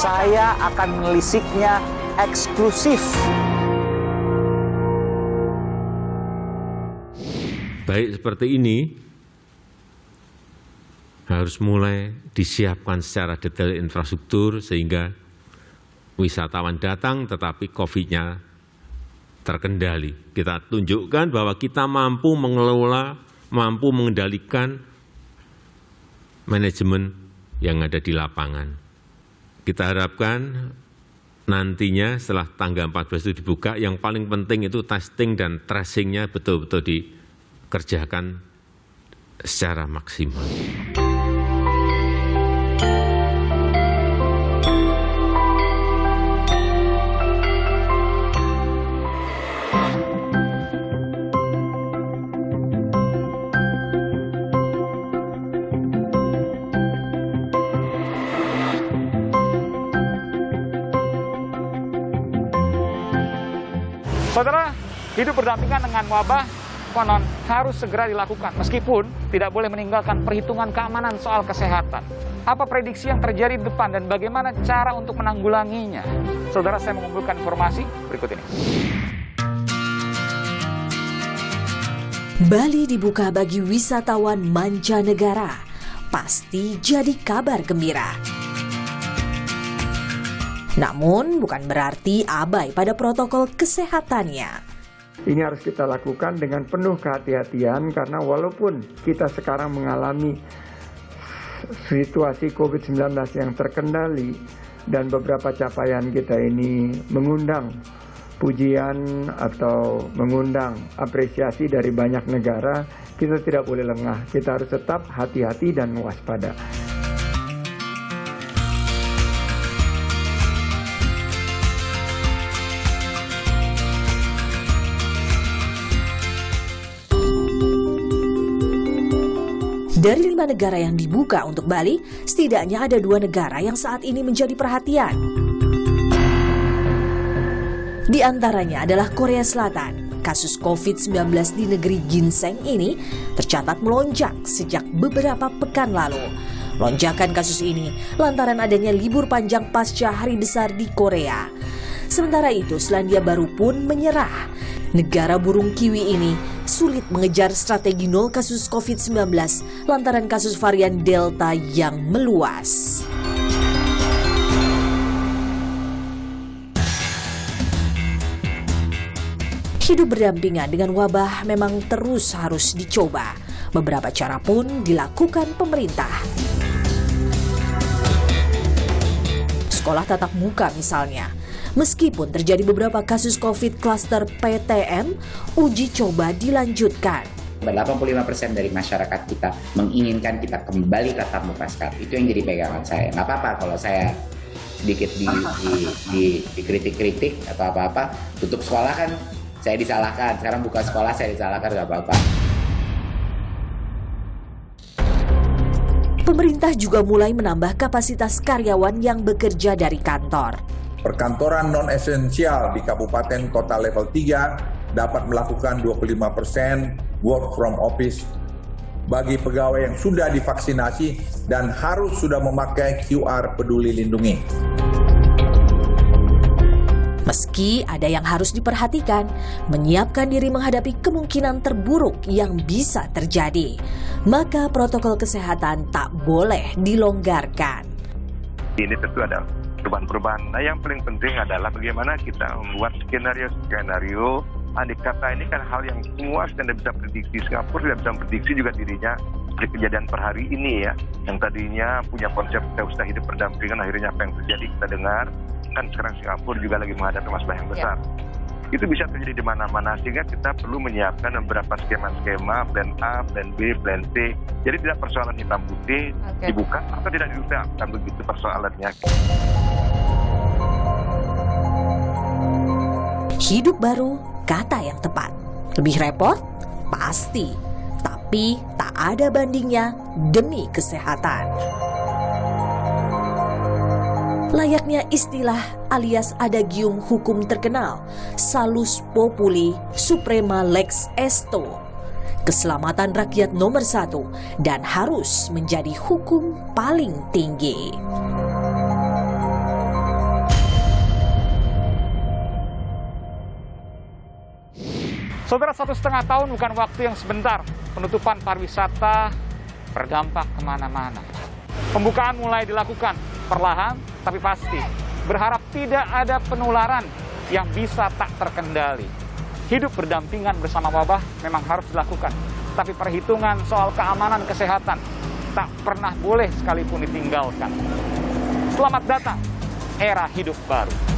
Saya akan menelisiknya eksklusif. Baik seperti ini harus mulai disiapkan secara detail infrastruktur sehingga wisatawan datang tetapi COVID-nya terkendali. Kita tunjukkan bahwa kita mampu mengelola, mampu mengendalikan manajemen yang ada di lapangan. Kita harapkan nantinya setelah tanggal 14 itu dibuka, yang paling penting itu testing dan tracing-nya betul-betul dikerjakan secara maksimal. Saudara, hidup berdampingan dengan wabah konon harus segera dilakukan meskipun tidak boleh meninggalkan perhitungan keamanan soal kesehatan. Apa prediksi yang terjadi di depan dan bagaimana cara untuk menanggulanginya? Saudara, saya mengumpulkan informasi berikut ini. Bali dibuka bagi wisatawan mancanegara. Pasti jadi kabar gembira. Namun bukan berarti abai pada protokol kesehatannya. Ini harus kita lakukan dengan penuh kehati-hatian karena walaupun kita sekarang mengalami situasi COVID-19 yang terkendali dan beberapa capaian kita ini mengundang pujian atau mengundang apresiasi dari banyak negara, kita tidak boleh lengah. Kita harus tetap hati-hati dan waspada. Dari 5 negara yang dibuka untuk Bali, setidaknya ada 2 negara yang saat ini menjadi perhatian. Di antaranya adalah Korea Selatan. Kasus COVID-19 di negeri ginseng ini tercatat melonjak sejak beberapa pekan lalu. Lonjakan kasus ini lantaran adanya libur panjang pasca Hari Besar di Korea. Sementara itu, Selandia Baru pun menyerah. Negara burung kiwi ini sulit mengejar strategi nol kasus COVID-19 lantaran kasus varian Delta yang meluas. Hidup berdampingan dengan wabah memang terus harus dicoba. Beberapa cara pun dilakukan pemerintah. Sekolah tatap muka misalnya. Meskipun terjadi beberapa kasus COVID klaster PTM, uji coba dilanjutkan. 85% dari masyarakat kita menginginkan kita kembali tatap muka sekarang. Itu yang jadi pegangan saya. Nggak apa-apa kalau saya sedikit dikritik-kritik atau apa-apa. Tutup sekolah kan saya disalahkan. Sekarang buka sekolah saya disalahkan, nggak apa-apa. Pemerintah juga mulai menambah kapasitas karyawan yang bekerja dari kantor. Perkantoran non-esensial di kabupaten kota level 3 dapat melakukan 25% work from office bagi pegawai yang sudah divaksinasi dan harus sudah memakai QR Peduli Lindungi. Meski ada yang harus diperhatikan, menyiapkan diri menghadapi kemungkinan terburuk yang bisa terjadi, maka protokol kesehatan tak boleh dilonggarkan. Ini tentu ada perubahan-perubahan. Nah, yang paling penting adalah bagaimana kita membuat skenario-skenario. Andai kata ini kan hal yang semua tidak bisa prediksi. Singapura tidak bisa prediksi juga dirinya di kejadian per hari ini ya. Yang tadinya punya konsep kita usah hidup berdampingan, akhirnya apa yang terjadi kita dengar. Kan sekarang Singapura juga lagi menghadapi masalah yang besar. Itu bisa terjadi di mana-mana, sehingga kita perlu menyiapkan beberapa skema-skema, plan A, plan B, plan C. Jadi tidak persoalan hitam putih, dibuka atau tidak dibuka, kan begitu persoalannya. Hidup baru, kata yang tepat. Lebih repot? Pasti. Tapi tak ada bandingnya demi kesehatan. Layaknya istilah alias adagium hukum terkenal, salus populi suprema lex esto. Keselamatan rakyat nomor 1 dan harus menjadi hukum paling tinggi. Saudara, 1,5 tahun bukan waktu yang sebentar. Penutupan pariwisata berdampak kemana-mana. Pembukaan mulai dilakukan perlahan tapi pasti. Berharap tidak ada penularan yang bisa tak terkendali. Hidup berdampingan bersama wabah memang harus dilakukan. Tapi perhitungan soal keamanan kesehatan tak pernah boleh sekalipun ditinggalkan. Selamat datang era hidup baru.